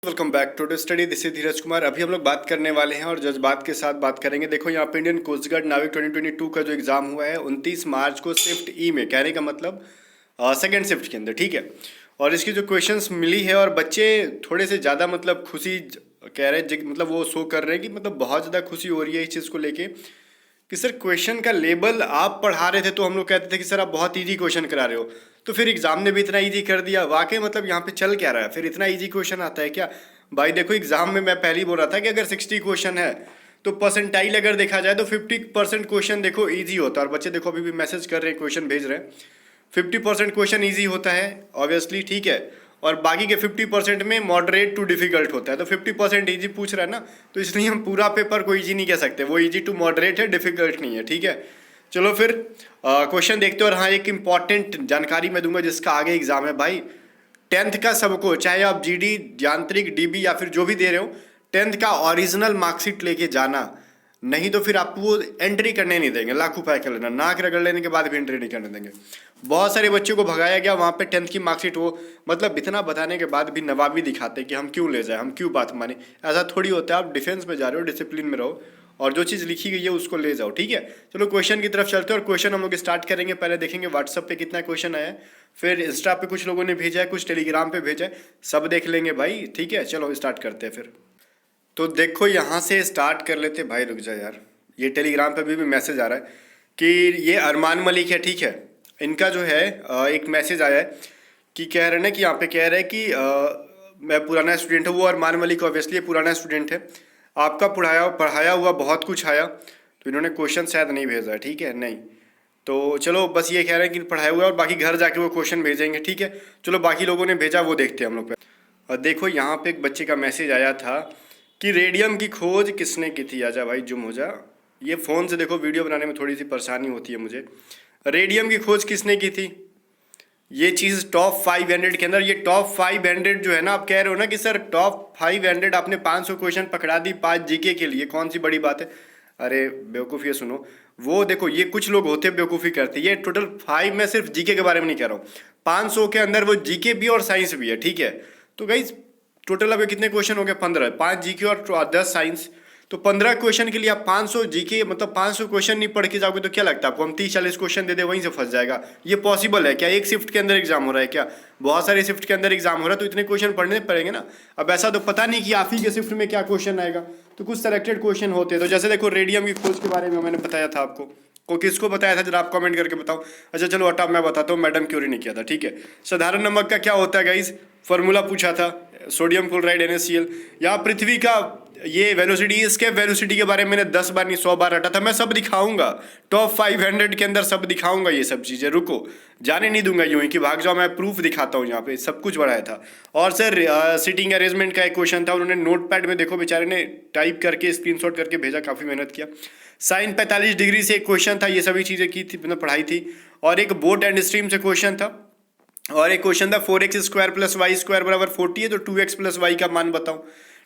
Welcome back to study. This is Dheeraj Kumar. अभी हम लोग बात करने वाले हैं और जज्बात के साथ बात करेंगे। देखो यहाँ पे इंडियन कोस्ट गार्ड नाविक 2022 का जो एग्जाम हुआ है 29 मार्च को शिफ्ट ई में, कहने का मतलब सेकेंड शिफ्ट के अंदर, ठीक है। और इसकी जो क्वेश्चंस मिली है और बच्चे थोड़े से ज़्यादा मतलब खुशी कह रहे हैं, मतलब वो शो कर रहे हैं कि मतलब बहुत ज़्यादा खुशी हो रही है इस चीज़ को लेके कि सर क्वेश्चन का लेवल आप पढ़ा रहे थे तो हम लोग कहते थे कि सर आप बहुत इजी क्वेश्चन करा रहे हो, तो फिर एग्जाम ने भी इतना इजी कर दिया। वाकई मतलब यहाँ पे चल क्या रहा है, फिर इतना इजी क्वेश्चन आता है क्या भाई? देखो एग्जाम में मैं पहले ही बोल रहा था कि अगर 60 क्वेश्चन है तो परसेंटाइल अगर देखा जाए तो 50% क्वेश्चन देखो इजी होता है। और बच्चे देखो अभी भी मैसेज कर रहे हैं, क्वेश्चन भेज रहे हैं। 50% क्वेश्चन ईजी होता है ऑब्वियसली, ठीक है, और बाकी के 50% में मॉडरेट टू डिफिकल्ट होता है। तो 50% ईजी पूछ रहा है ना, तो इसलिए हम पूरा पेपर को ईजी नहीं कह सकते, वो ईजी टू मॉडरेट है, डिफिकल्ट नहीं है, ठीक है। चलो फिर क्वेश्चन देखते हो। और हाँ, एक इंपॉर्टेंट जानकारी मैं दूंगा जिसका आगे एग्जाम है भाई। 10th का सबको, चाहे आप जीडी, यांत्रिक, डीबी या फिर जो भी दे रहे हो, 10th का ओरिजिनल मार्कशीट लेके जाना, नहीं तो फिर आपको वो एंट्री करने नहीं देंगे। लाखों रुपए कर लेना, नाक रगड़ लेने के बाद भी एंट्री नहीं करने देंगे। बहुत सारे बच्चों को भगाया गया वहाँ पे 10th की मार्कशीट, वो मतलब इतना बताने के बाद भी नवाबी दिखाते कि हम क्यों ले जाए, हम क्यों बात माने। ऐसा थोड़ी होता है, आप डिफेंस में जा रहे हो, डिसिप्लिन में रहो और जो चीज़ लिखी गई है उसको ले जाओ, ठीक है। चलो क्वेश्चन की तरफ चलते हैं और क्वेश्चन हम लोग स्टार्ट करेंगे। पहले देखेंगे व्हाट्सअप पे कितना क्वेश्चन आया है, फिर इंस्टा पे कुछ लोगों ने भेजा है, कुछ टेलीग्राम पे भेजा है, सब देख लेंगे भाई, ठीक है। चलो स्टार्ट करते हैं फिर। तो देखो यहाँ से स्टार्ट कर लेते भाई। रुक जा यार, ये टेलीग्राम पे भी मैसेज आ रहा है कि ये अरमान मलिक है, ठीक है। इनका जो है एक मैसेज आया है कि कह रहे हैं ना कि यहाँ पे कह रहे हैं कि मैं पुराना स्टूडेंट हूँ। वो अरमान मलिक ऑब्वियसली पुराना स्टूडेंट है। आपका पढ़ाया हुआ बहुत कुछ आया, तो इन्होंने क्वेश्चन शायद नहीं भेजा है, ठीक है, नहीं। तो चलो बस ये कह रहे हैं कि पढ़ाया हुआ है और बाकी घर जाके वो क्वेश्चन भेजेंगे, ठीक है। चलो बाकी लोगों ने भेजा वो देखते हैं हम लोग पे। और देखो यहाँ पे एक बच्चे का मैसेज आया था कि रेडियम की खोज किसने की थी। आजा भाई जुम हो जा, ये फ़ोन से देखो वीडियो बनाने में थोड़ी सी परेशानी होती है मुझे। रेडियम की खोज किसने की थी, ये चीज़ टॉप 500 के अंदर। ये टॉप 500 जो है ना, आप कह रहे हो ना कि सर टॉप 500 आपने 500 क्वेश्चन पकड़ा दी 5 जीके के लिए, कौन सी बड़ी बात है। अरे बेवकूफ़, ये सुनो, वो देखो ये कुछ लोग होते बेवकूफ़ी करते, ये टोटल 5, मैं सिर्फ जीके के बारे में नहीं कह रहा हूँ, 500 के अंदर वो जीके भी और साइंस भी है, ठीक है। तो गाइस टोटल अब कितने क्वेश्चन हो गए, 15, 5 जीके और 10 साइंस, तो 15 क्वेश्चन के लिए आप 500 जीके, मतलब 500 क्वेश्चन नहीं पढ़ के जाओगे तो क्या लगता है आपको हम 30-40 क्वेश्चन दे दे वहीं से फंस जाएगा? ये पॉसिबल है क्या? एक शिफ्ट के अंदर एग्जाम हो रहा है क्या? बहुत सारे शिफ्ट के अंदर एग्जाम हो रहा है, तो इतने क्वेश्चन पढ़ने पड़ेंगे ना। अब ऐसा तो पता नहीं कि आप ही के शिफ्ट में क्या क्वेश्चन आएगा, तो कुछ सेलेक्टेड क्वेश्चन होते हैं। तो जैसे देखो रेडियम की खोज के बारे में मैंने बताया था आपको, को किसको बताया था जरा आप कमेंट करके बताओ। अच्छा चलो हटा, मैं बताता हूँ, मैडम क्यूरी ने किया था, ठीक है। साधारण नमक का क्या होता है गाइस, फॉर्मूला पूछा था, सोडियम क्लोराइड NaCl। यहाँ पृथ्वी का ये वेलोसिटी, इसके वेलोसिटी के बारे में मैंने 10 बार नहीं 100 बार रटा था, मैं सब दिखाऊंगा टॉप 500 के अंदर, सब दिखाऊंगा ये सब चीज़ें। रुको, जाने नहीं दूंगा यूं ही कि भाग जाओ, मैं प्रूफ दिखाता हूँ, यहाँ पे सब कुछ बढ़ाया था। और सर सीटिंग अरेंजमेंट का एक क्वेश्चन था, उन्होंने नोट पैड में देखो बेचारे ने टाइप करके स्क्रीनशॉट करके भेजा, काफ़ी मेहनत किया। साइन 45 डिग्री से एक क्वेश्चन था, ये सभी चीज़ें की थी, मतलब पढ़ाई थी। और एक बोट एंड स्ट्रीम से क्वेश्चन था, और एक क्वेश्चन था 4x² + y² = 40 है, तो 2x + y का मान बताओ,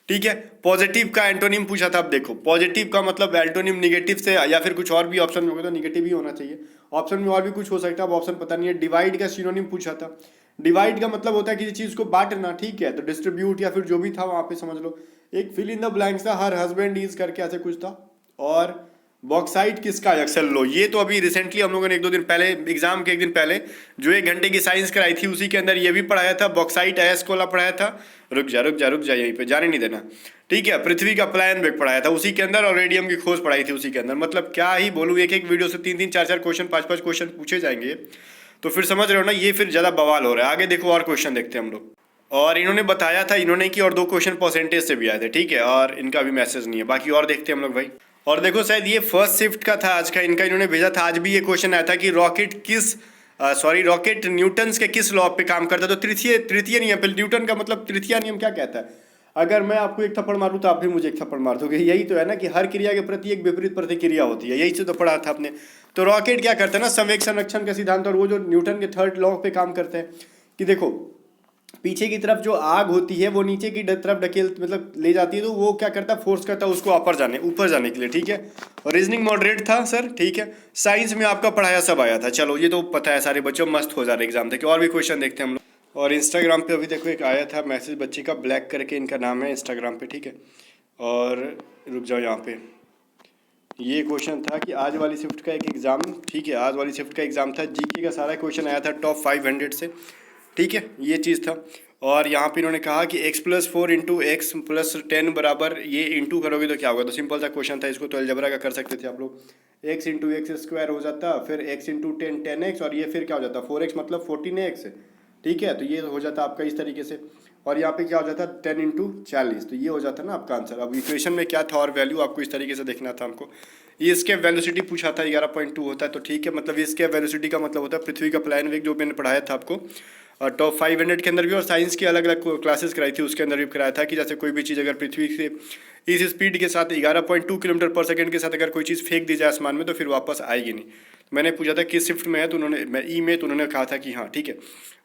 ठीक है। पॉजिटिव का एंटोनिम पूछा था। अब देखो पॉजिटिव का मतलब एंटोनिम निगेटिव से, या फिर कुछ और भी ऑप्शन में होगा तो निगेटिव ही होना चाहिए, ऑप्शन में और भी कुछ हो सकता है, अब ऑप्शन पता नहीं है। डिवाइड का सिनोनिम पूछा था। डिवाइड का मतलब होता है किसी चीज़ को बांटना, ठीक है, तो डिस्ट्रीब्यूट या फिर जो भी था वहाँ पे समझ लो। एक फिल इन द ब्लैंक्स था, हर हस्बैंड इज करके ऐसे कुछ था। और बॉक्साइट किसका एक्सेल लो, ये तो अभी रिसेंटली हम लोगों ने 1-2 दिन पहले, एग्जाम के एक दिन पहले जो 1 घंटे की साइंस कराई थी उसी के अंदर ये भी पढ़ाया था, बॉक्साइट अयस्क वाला पढ़ाया था। रुक जा यहीं पे, जाने नहीं देना, ठीक है। पृथ्वी का प्लान वेग पढ़ाया था उसी के अंदर, और रेडियम की खोज पढ़ाई थी उसी के अंदर। मतलब क्या ही बोलूँ, एक एक वीडियो से 3-3, 4-4 क्वेश्चन, 5-5 क्वेश्चन पूछे जाएंगे, तो फिर समझ रहे हो ना, ये फिर ज़्यादा बवाल हो रहा है। आगे देखो और क्वेश्चन देखते हैं हम लोग। और इन्होंने बताया था इन्होंने कि और 2 क्वेश्चन परसेंटेज से भी आए थे, ठीक है, और इनका भी मैसेज नहीं है, बाकी और देखते हैं हम लोग भाई। और देखो शायद ये फर्स्ट शिफ्ट का था आज का, इनका इन्होंने भेजा था। आज भी ये क्वेश्चन आया था कि रॉकेट न्यूटन्स के किस लॉ पे काम करता है, तो तृतीय नियम पे। न्यूटन का मतलब तृतीय नियम क्या कहता है? अगर मैं आपको एक थप्पड़ मारूं तो आप भी मुझे एक थप्पड़ मार दोगे, यही तो है ना कि हर क्रिया के प्रति एक विपरीत प्रतिक्रिया होती है, यही से तो पढ़ा था आपने। तो रॉकेट क्या करता है ना, संवेग संरक्षण का सिद्धांत, और वो जो न्यूटन के 3rd लॉ पे काम करते हैं कि देखो पीछे की तरफ जो आग होती है वो नीचे की तरफ ढकेल, मतलब ले जाती है, तो वो क्या करता है, फोर्स करता है उसको ऊपर जाने के लिए, ठीक है। और रीजनिंग मॉडरेट था सर, ठीक है। साइंस में आपका पढ़ाया सब आया था। चलो ये तो पता है सारे बच्चों, मस्त हो जा रहे एग्जाम थे। और भी क्वेश्चन देखते हैं हम लोग। और इंस्टाग्राम पे अभी देखो एक आया था मैसेज बच्चे का, ब्लैक करके इनका नाम है इंस्टाग्राम पे, ठीक है। और रुक जाओ यहाँ पे, ये क्वेश्चन था कि आज वाली शिफ्ट का एक एग्ज़ाम, ठीक है, आज वाली शिफ्ट का एग्ज़ाम था, जीके का सारा क्वेश्चन आया था टॉप 500 से, ठीक है, ये चीज़ था। और यहाँ पे इन्होंने कहा कि x+4 इंटू एक्स प्लस 10 बराबर, ये इंटू करोगे तो क्या होगा, तो सिंपल सा क्वेश्चन था, इसको तो अलजबरा का कर सकते थे आप लोग। x इंटू एक्स स्क्वायर हो जाता, फिर x इंटू 10 और ये फिर क्या हो जाता 4x मतलब 14x, ठीक है, तो ये हो जाता आपका इस तरीके से। और यहाँ पे क्या हो जाता 10 इंटू 40, तो ये हो जाता ना आपका आंसर। अब इक्वेशन में क्या था और वैल्यू आपको इस तरीके से देखना था हमको। ये इसके वेलोसिटी पूछा था, 11.2 होता है, तो ठीक है, मतलब इसके वेलोसिटी का मतलब होता है पृथ्वी का प्लान वेग, जो मैंने पढ़ाया था आपको और टॉप 500 के अंदर भी, और साइंस की अलग अलग क्लासेस कराई थी उसके अंदर भी कराया था कि जैसे कोई भी चीज़ अगर पृथ्वी से इस स्पीड के साथ 11.2 किलोमीटर पर सेकंड के साथ अगर कोई चीज़ फेंक दी जाए आसमान में तो फिर वापस आएगी नहीं। मैंने पूछा था किस शिफ्ट में है, तो उन्होंने मैं ई में, तो उन्होंने कहा था कि हाँ ठीक है।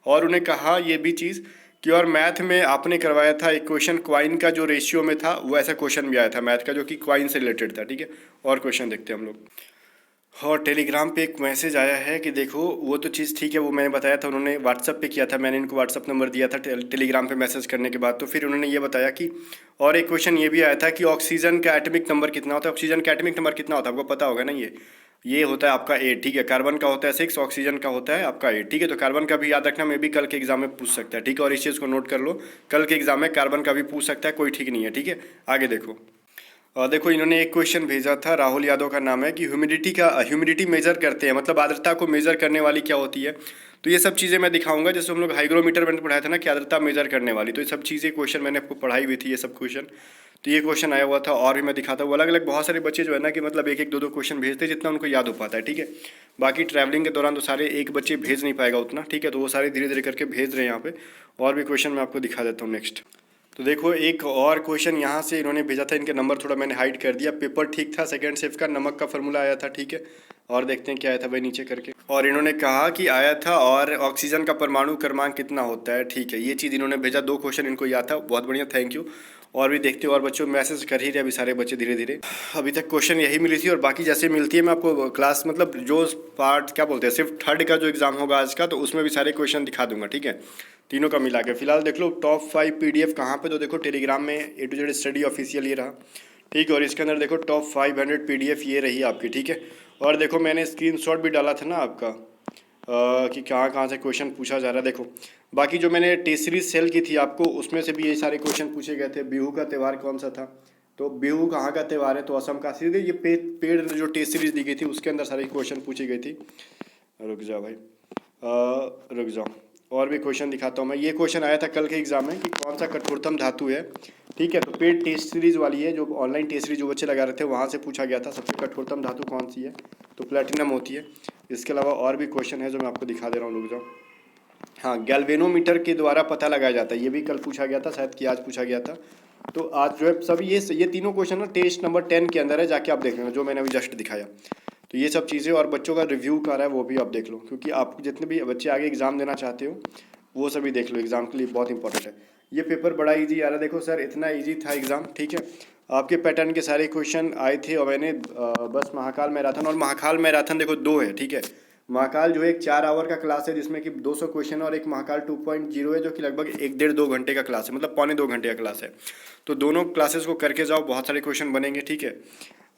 और उन्हें कहा ये भी चीज़ कि और मैथ में आपने करवाया था एक क्वेश्चन क्वाइन का जो रेशियो में था, वो ऐसा क्वेश्चन भी आया था मैथ का जो कि क्वाइन से रिलेटेड था, ठीक है। और क्वेश्चन देखते हैं हम लोग। और टेलीग्राम पे एक मैसेज आया है कि देखो वो तो चीज़ ठीक है, वो मैंने बताया था, उन्होंने व्हाट्सअप पे किया था, मैंने इनको व्हाट्सअप नंबर दिया था टेलीग्राम पे मैसेज करने के बाद, तो फिर उन्होंने ये बताया कि और एक क्वेश्चन ये भी आया था कि ऑक्सीजन का एटॉमिक नंबर कितना होता है, ऑक्सीजन का एटॉमिक नंबर कितना होता है आपको पता होगा ना, ये होता है आपका 8, ठीक है। कार्बन का होता है 6, ऑक्सीजन का होता है आपका 8, ठीक है। तो कार्बन का भी याद रखना, मैं भी कल के एग्जाम में पूछ सकता है, ठीक है। और इस चीज़ को नोट कर लो, कल के एग्जाम में कार्बन का भी पूछ सकता है, कोई ठीक नहीं है, ठीक है। आगे देखो, और देखो इन्होंने एक क्वेश्चन भेजा था, राहुल यादव का नाम है, कि ह्यूमिडिटी मेजर करते हैं, मतलब आर्द्रता को मेजर करने वाली क्या होती है। तो ये सब चीज़ें मैं दिखाऊंगा, जैसे हम लोग हाइग्रोमीटर मैंने पढ़ाया था ना कि आर्द्रता मेजर करने वाली, तो ये सब चीज़ें क्वेश्चन मैंने आपको पढ़ाई हुई थी, ये सब क्वेश्चन। तो ये क्वेश्चन आया हुआ था और भी मैं दिखाता हूँ, अलग अलग बहुत सारे बच्चे जो है ना कि मतलब एक एक दो दो क्वेश्चन भेजते हैं जितना उनको याद हो पाता है, ठीक है। बाकी ट्रैवलिंग के दौरान तो सारे एक बच्चे भेज नहीं पाएगा उतना, ठीक है, तो वो सारे धीरे धीरे करके भेज रहे हैं यहाँ पे। और भी क्वेश्चन मैं आपको दिखा देता हूँ नेक्स्ट। तो देखो एक और क्वेश्चन यहाँ से इन्होंने भेजा था, इनके नंबर थोड़ा मैंने हाइड कर दिया, पेपर ठीक था, सेकंड शिफ्ट का नमक का फॉर्मूला आया था, ठीक है। और देखते हैं क्या आया था भाई नीचे करके। और इन्होंने कहा कि आया था और ऑक्सीजन का परमाणु क्रमांक कितना होता है, ठीक है, ये चीज़ इन्होंने भेजा, 2 क्वेश्चन इनको याद था, बहुत बढ़िया, थैंक यू। और भी देखते हो, और बच्चों मैसेज कर ही रहे अभी सारे बच्चे धीरे धीरे। अभी तक क्वेश्चन यही मिली थी, और बाकी जैसे मिलती है मैं आपको क्लास, मतलब जो पार्ट क्या बोलते हैं सिर्फ थर्ड का जो एग्ज़ाम होगा आज का, तो उसमें भी सारे क्वेश्चन दिखा दूंगा, ठीक है, तीनों का मिला के। फिलहाल देख लो टॉप 5 PDF कहाँ पे, तो देखो टेलीग्राम में A to Z study official ये रहा, ठीक है। और इसके अंदर देखो टॉप 500 PDF ये रही आपकी, ठीक है। और देखो मैंने स्क्रीनशॉट भी डाला था ना आपका कि कहाँ कहाँ से क्वेश्चन पूछा जा रहा है, देखो। बाकी जो मैंने टेस्ट सीरीज सेल की थी आपको, उसमें से भी ये सारे क्वेश्चन पूछे गए थे। बिहू का त्यौहार कौन सा था, तो बिहू कहाँ का त्यौहार है, तो असम का। सीधे ये पेड़ जो टेस्ट सीरीज दी गई थी उसके अंदर सारे क्वेश्चन पूछी गई थी। रुक जाओ भाई, रुक जाओ, और भी क्वेश्चन दिखाता हूँ मैं। ये क्वेश्चन आया था कल के एग्जाम में कि कौन सा कठोरतम धातु है, ठीक है। तो पेड टेस्ट सीरीज वाली है, जो ऑनलाइन टेस्ट सीरीज जो बच्चे लगा रहे थे वहाँ से पूछा गया था, सबसे कठोरतम धातु कौन सी है, तो प्लेटिनम होती है। इसके अलावा और भी क्वेश्चन है जो मैं आपको दिखा दे रहा हूँ, रुक जाओ। हाँ, गैल्वेनोमीटर के द्वारा पता लगाया जाता है, ये भी कल पूछा गया था, शायद कि आज पूछा गया था। तो आज जो है सब ये तीनों क्वेश्चन ना टेस्ट नंबर 10 के अंदर है, जाके आप देख लेना, जो मैंने अभी जस्ट दिखाया। तो ये सब चीज़ें, और बच्चों का रिव्यू कर रहा है वो भी आप देख लो, क्योंकि आप जितने भी बच्चे आगे एग्ज़ाम देना चाहते हो वो सभी देख लो, एग्ज़ाम के लिए बहुत इंपॉर्टेंट है। ये पेपर बड़ा इजी आ रहा है, देखो सर इतना इजी था एग्ज़ाम, ठीक है। आपके पैटर्न के सारे क्वेश्चन आए थे, और मैंने बस महाकाल मैराथन, और महाकाल मैराथन देखो 2 है, ठीक है। महाकाल जो है एक 4 आवर का क्लास है जिसमें कि 200 क्वेश्चन, और एक महाकाल 2.0 है जो कि लगभग 1 डेढ़ 2 घंटे का क्लास है, मतलब पौने 2 घंटे का क्लास है। तो दोनों क्लासेस को करके जाओ, बहुत सारे क्वेश्चन बनेंगे, ठीक है।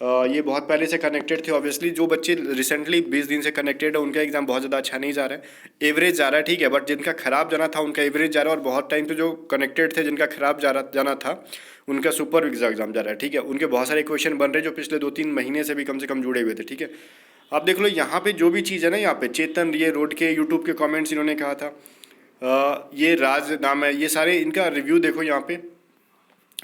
ये बहुत पहले से कनेक्टेड थे, ऑब्वियसली जो बच्चे रिसेंटली 20 दिन से कनेक्टेड है उनका एग्जाम बहुत ज़्यादा अच्छा नहीं जा रहा है, एवरेज जा रहा है, ठीक है। बट जिनका खराब जाना था उनका एवरेज जा रहा है, और बहुत टाइम से जो कनेक्टेड थे जिनका खराब जाना था उनका सुपर एग्जाम जा रहा है, ठीक है। उनके बहुत सारे क्वेश्चन बन रहे हैं जो पिछले 2-3 महीने से भी कम से कम जुड़े हुए थे, ठीक है। आप देख लो यहाँ पे जो भी चीज़ है ना, यहाँ पे चेतन ये रोड के यूट्यूब के कमेंट्स इन्होंने कहा था, ये राज नाम है, ये सारे इनका रिव्यू देखो यहाँ पे,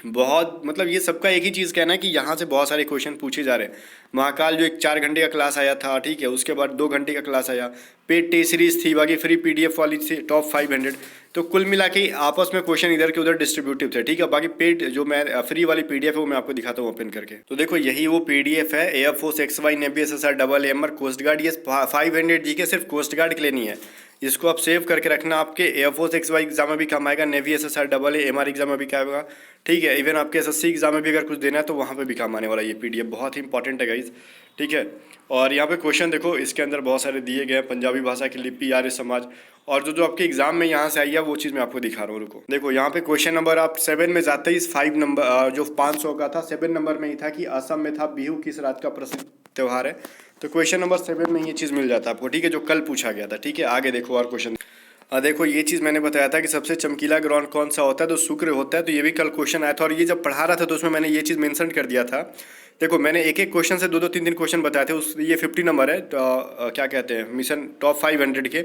बहुत मतलब ये सबका एक ही चीज़ कहना है कि यहाँ से बहुत सारे क्वेश्चन पूछे जा रहे हैं। महाकाल जो एक 4 घंटे का क्लास आया था, ठीक है, उसके बाद 2 घंटे का क्लास आया, पेड टेस्ट सीरीज थी, बाकी फ्री PDF वाली थी टॉप 500। तो कुल मिला के आपस में क्वेश्चन इधर के उधर डिस्ट्रीब्यूटिव थे, ठीक है। बाकी पेड जो मैं फ्री वाली PDF है वो मैं आपको दिखाता हूँ ओपन करके। तो देखो यही वो PDF है, air force XY navy SSR double AMR coast guard, ये 500 GK सिर्फ कोस्ट गार्ड के लिए नहीं है। इसको आप सेव करके रखना, आपके एयरफोर्स XY एग्जाम में भी काम आएगा, navy SSR double AMR exam में भी काम आएगा, ठीक है। इवन आपके SSC एग्जाम में भी अगर कुछ देना है तो वहाँ पे भी काम आने वाला ये PDF, बहुत ही इंपॉर्टेंट है गाइज, ठीक है। और यहाँ पे क्वेश्चन देखो, इसके अंदर बहुत सारे दिए गए हैं, पंजाबी भाषा की लिपि, आर्य समाज, और जो जो आपके एग्जाम में यहाँ से आई है वो चीज़ मैं आपको दिखा रहा हूँ। रुको, देखो यहाँ पे क्वेश्चन नंबर आप 7 में जाते ही 5 नंबर जो 500 का था 7 नंबर में ही था कि असम में था बिहू किस राज्य का प्रसिद्ध त्यौहार है। तो क्वेश्चन नंबर 7 में ये चीज़ मिल जाता है आपको, ठीक है, जो कल पूछा गया था। ठीक है, आगे देखो और क्वेश्चन। देखो ये चीज़ मैंने बताया था कि सबसे चमकीला ग्रह कौन सा होता है, तो शुक्र होता है। तो ये भी कल क्वेश्चन आया था और ये जब पढ़ा रहा था तो उसमें मैंने ये चीज़ मेंशन कर दिया था। देखो मैंने एक एक क्वेश्चन से 2-2 3-3 क्वेश्चन बताए थे। उस ये 50 नंबर है तो, क्या कहते हैं मिशन टॉप 500 के,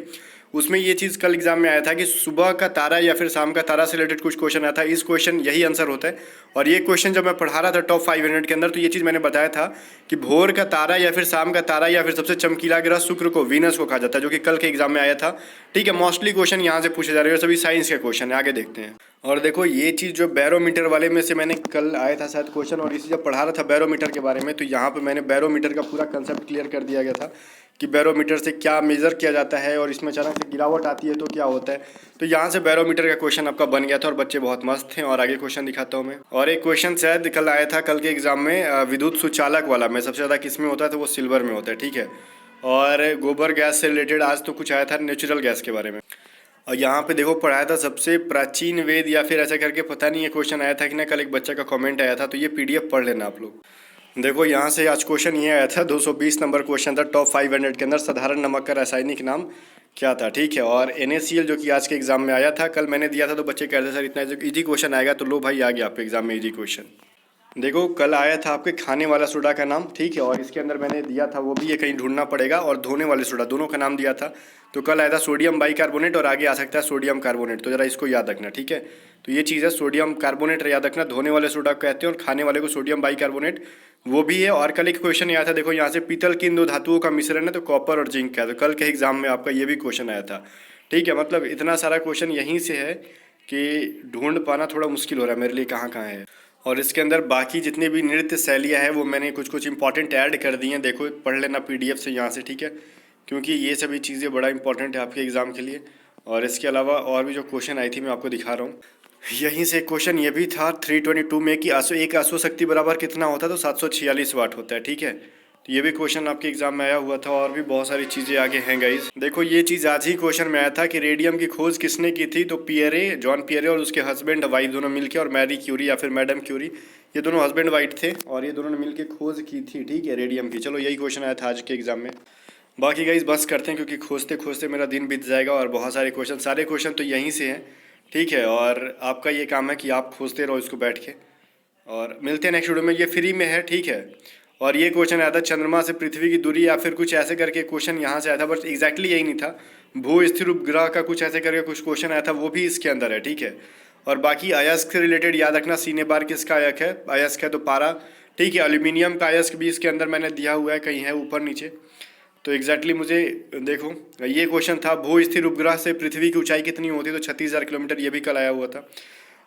उसमें ये चीज़ कल एग्जाम में आया था कि सुबह का तारा या फिर शाम का तारा से रिलेटेड कुछ क्वेश्चन आया था। इस क्वेश्चन यही आंसर होता है। और ये क्वेश्चन जब मैं पढ़ा रहा था टॉप 500 के अंदर तो ये चीज़ मैंने बताया था कि भोर का तारा या फिर शाम का तारा या फिर सबसे चमकीला ग्रह शुक्र को, वीनस को कहा जाता है, जो कि कल के एग्जाम में आया था। ठीक है, मोस्टली क्वेश्चन यहाँ से पूछे जा रहे हैं और सभी साइंस के क्वेश्चन है। आगे देखते हैं। और देखो ये चीज़ जो बैरोमीटर वाले में से मैंने कल आया था शायद क्वेश्चन, और इसी जब पढ़ा रहा था बैरोमीटर के बारे में तो यहाँ पे मैंने बैरोमीटर का पूरा कंसेप्ट क्लियर कर दिया गया था कि बैरोमीटर से क्या मेज़र किया जाता है और इसमें अचानक से गिरावट आती है तो क्या होता है। तो यहाँ से बैरोमीटर का क्वेश्चन आपका बन गया था और बच्चे बहुत मस्त थे। और आगे क्वेश्चन दिखाता हूँ मैं। और एक क्वेश्चन शायद कल आया था कल के एग्जाम में विद्युत सुचालक वाला में, सबसे ज़्यादा किस में होता है तो वो सिल्वर में होता है। ठीक है, और गोबर गैस से रिलेटेड आज तो कुछ आया था नेचुरल गैस के बारे में। और यहाँ पे देखो पढ़ाया था सबसे प्राचीन वेद या फिर ऐसा करके, पता नहीं ये क्वेश्चन आया था कि ना, कल एक बच्चा का कमेंट आया था तो ये पीडीएफ पढ़ लेना आप लोग। देखो यहाँ से आज क्वेश्चन ये आया था 220 नंबर क्वेश्चन था टॉप 500 के अंदर, साधारण नमक का रासायनिक नाम क्या था। ठीक है, और NaCl जो कि आज के एग्जाम में आया था, कल मैंने दिया था तो बच्चे कहते हैं सर इतना इजी क्वेश्चन आएगा, तो लो भाई आ गया आपके एग्जाम में इजी क्वेश्चन। देखो कल आया था आपके खाने वाला सोडा का नाम। ठीक है, और इसके अंदर मैंने दिया था वो भी ये कहीं ढूंढना पड़ेगा, और धोने वाले सोडा दोनों का नाम दिया था। तो कल आया था सोडियम बाइकार्बोनेट और आगे आ सकता है सोडियम कार्बोनेट, तो ज़रा इसको याद रखना। ठीक है, तो ये चीज़ है सोडियम कार्बोनेट याद रखना, धोने वाले सोडा कहते हैं और खाने वाले को सोडियम बाइकार्बोनेट वो भी है। और कल एक क्वेश्चन आया था, देखो यहाँ से पीतल की इन दो धातुओं का मिश्रण है तो कॉपर और जिंक का, तो कल के एग्जाम में आपका ये भी क्वेश्चन आया था। ठीक है, मतलब इतना सारा क्वेश्चन यहीं से है कि ढूंढ पाना थोड़ा मुश्किल हो रहा है मेरे लिए कहाँ कहाँ है। और इसके अंदर बाकी जितने भी नृत्य शैलियाँ हैं वो मैंने कुछ कुछ इंपॉर्टेंट ऐड कर दी हैं, देखो पढ़ लेना पीडीएफ से यहाँ से। ठीक है, क्योंकि ये सभी चीज़ें बड़ा इंपॉर्टेंट है आपके एग्ज़ाम के लिए। और इसके अलावा और भी जो क्वेश्चन आई थी मैं आपको दिखा रहा हूँ। यहीं से क्वेश्चन ये भी था 322 में कि एक अश्व शक्ति बराबर कितना होता है, तो 746 वाट होता है। ठीक है, तो ये भी क्वेश्चन आपके एग्जाम में आया हुआ था और भी बहुत सारी चीज़ें आगे हैं गाइस। देखो ये चीज़ आज ही क्वेश्चन में आया था कि रेडियम की खोज किसने की थी, तो पियरे, जॉन पियरे और उसके हस्बैंड वाइफ दोनों मिलके, और मैरी क्यूरी या फिर मैडम क्यूरी, ये दोनों हस्बैंड वाइफ थे और ये दोनों ने मिलके खोज की थी। ठीक है, रेडियम की। चलो यही क्वेश्चन आया था आज के एग्जाम में। बाकी गाइस बस करते हैं क्योंकि खोजते खोजते मेरा दिन बीत जाएगा और बहुत सारे क्वेश्चन, सारे क्वेश्चन तो यहीं से हैं। ठीक है, और आपका ये काम है कि आप खोजते रहो इसको बैठ के, और मिलते हैं नेक्स्ट वीडियो में। ये फ्री में है। ठीक है, और ये क्वेश्चन आया था चंद्रमा से पृथ्वी की दूरी या फिर कुछ ऐसे करके क्वेश्चन यहाँ से आया था, बट एग्जैक्टली यही नहीं था। भू स्थिर उपग्रह का कुछ ऐसे करके कुछ क्वेश्चन आया था, वो भी इसके अंदर है। ठीक है, और बाकी अयस्क से रिलेटेड याद रखना, सीने बार किसका अयस्क है तो पारा। ठीक है, एल्यूमिनियम का अयस्क भी इसके अंदर मैंने दिया हुआ है, कहीं है ऊपर नीचे। तो एग्जैक्टली मुझे देखो ये क्वेश्चन था भू स्थिर उपग्रह से पृथ्वी की ऊंचाई कितनी होती है, तो 36,000 किलोमीटर, ये भी कल आया हुआ था।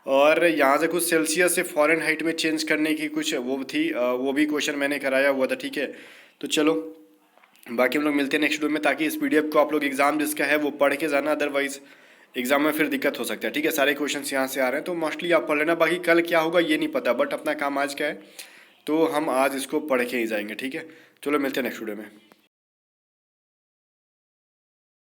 और यहाँ से कुछ सेल्सियस से फ़ारेनहाइट में चेंज करने की कुछ वो थी, वो भी क्वेश्चन मैंने कराया हुआ था। ठीक है, तो चलो बाकी हम लोग मिलते हैं नेक्स्ट वीडियो में, ताकि इस पीडीएफ को आप लोग एग्जाम जिसका है वो पढ़ के जाना, अदरवाइज एग्जाम में फिर दिक्कत हो सकता है। ठीक है, सारे क्वेश्चंस यहाँ से आ रहे हैं तो मोस्टली आप पढ़ लेना। बाकी कल क्या होगा ये नहीं पता, बट अपना काम आज का है तो हम आज इसको पढ़ के ही जाएंगे। ठीक है, चलो मिलते हैं नेक्स्ट वीडियो में।